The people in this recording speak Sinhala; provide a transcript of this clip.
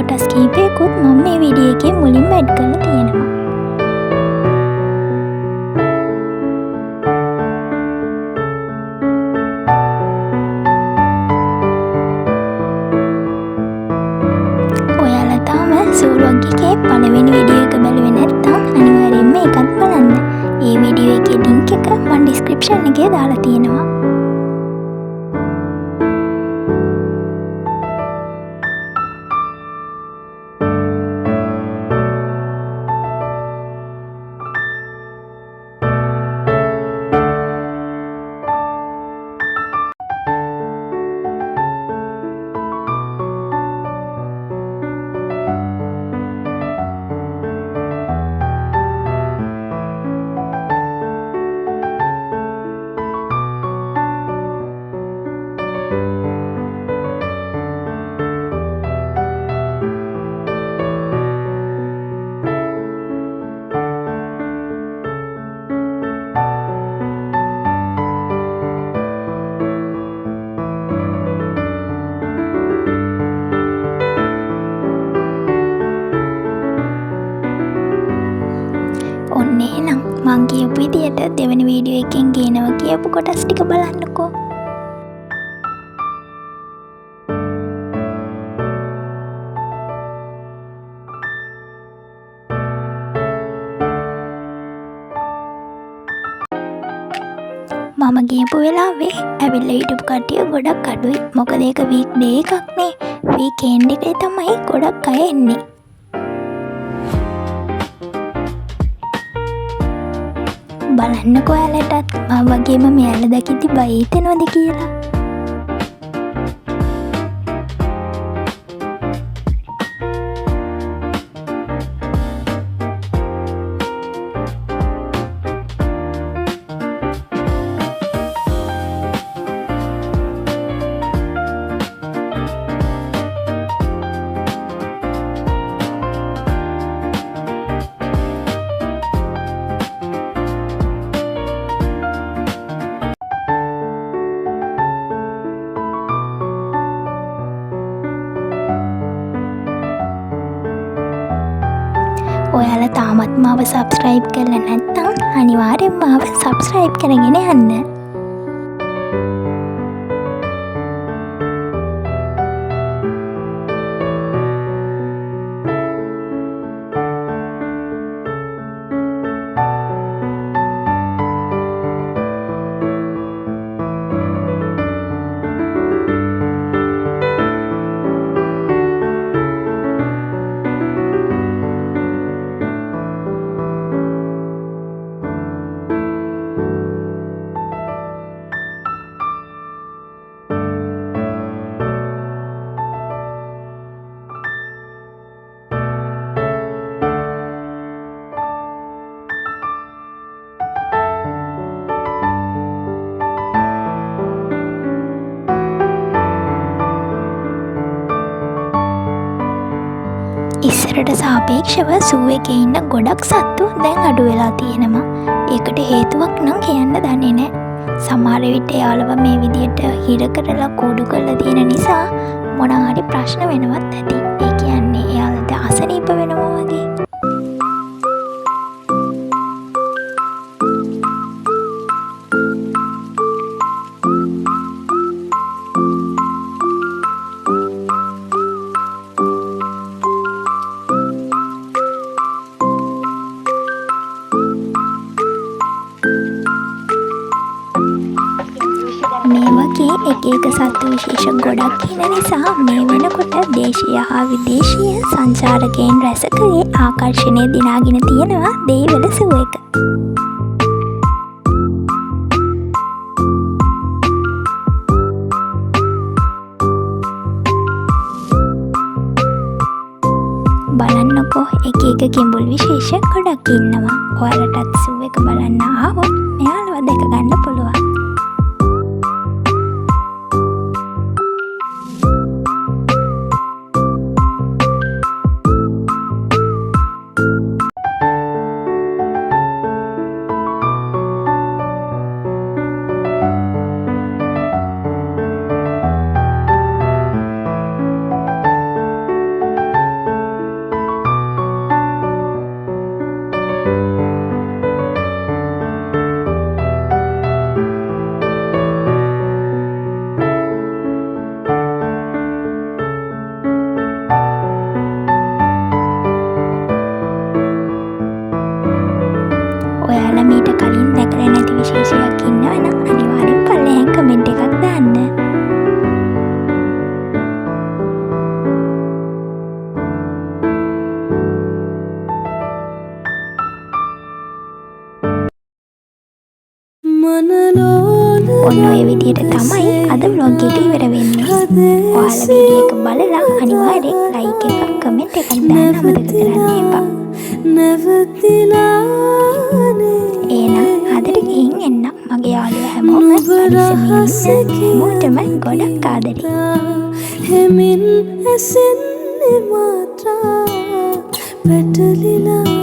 කොටස් කිහිපයකුත් මම මේ වීඩියෝ එකේ මුලින්ම ඇඩ් කරලා තියෙනවා. ඔයාලා තාම සූලොග් එකේ පළවෙනි වීඩියෝ එක බැලුවේ නැත්නම් අනිවාර්යයෙන්ම ඒකත් බලන්න. මේ වීඩියෝ එකේ link එක මම description එකේ දාලා තියෙනවා. ඔන්න එහෙනම් මං කියපු විදියට දෙවෙනි වීඩියෝ එකෙන් ගේනවා කියපු කොටස් ටික බලන්නකෝ. මම ගියපු වෙලාවේ ඇවිල්ලා හිටපු කට්ටිය ගොඩක් අඩුයි. මොකද ඒක වීක් ඩේ එකක් නේ. වීකෙන්ඩ් එකේ තමයි ගොඩක් අය එන්නේ. බලන්නකෝ ඔයාලටත් මම වගේම මෙයාලා දැකිද්දි බය හිතෙනවද කියලා. ඔයාලා තාමත් මාව සබ්ස්ක්‍රයිබ් කරලා නැත්නම් අනිවාර්යෙන් මාව සබ්ස්ක්‍රයිබ් කරගෙන යන්න. ඉස්සරට සාපේක්ෂව සූ එකේ ඉන්න ගොඩක් සත්තු දැන් අඩු වෙලා තියෙනවා. ඒකට හේතුවක් නම් කියන්න දන්නේ නැහැ. සමහර විට එයාලව මේ විදියට හිර කරලා කූඩු කරලා තියෙන නිසා මොනවා හරි ප්‍රශ්න වෙනවත් ඇති. ඒ කියන්නේ එයාලට අසනීප වෙනවා වගේ. මේ වගේ එක එක සත්තු විශේෂ ගොඩක් ඉන්න නිසා මේ වෙනකොට දේශීය හා විදේශීය සංචාරකයන් රැසකගේ ආකර්ෂණය දිනාගෙන තියෙනවා දෙහිවල සූ එක. බලන්නකෝ එක එක කිඹුල් විශේෂ ගොඩක් ඉන්නවා. ඔයාලටත් සූ එක බලන්න ආවොත් මෙයාලව දැක ගන්න පුළුවන්. ඔන්න ඔය විදිහට තමයි අද vlog එක ඉවර වෙන්නේ. ඔයාලා වීඩියෝ එක බලලා අනිවාර්යෙන් like එකක් comment එකක් දාන්න අමතක කරන්න එපා. එහෙනම් අදට ගිහින් එන්න. මගේ යාළුවා හැමෝම හැමෝටම ගොඩක් ආදරේ. හෙමින් ඇසෙන්නේ මාත්‍රා පැටලිලා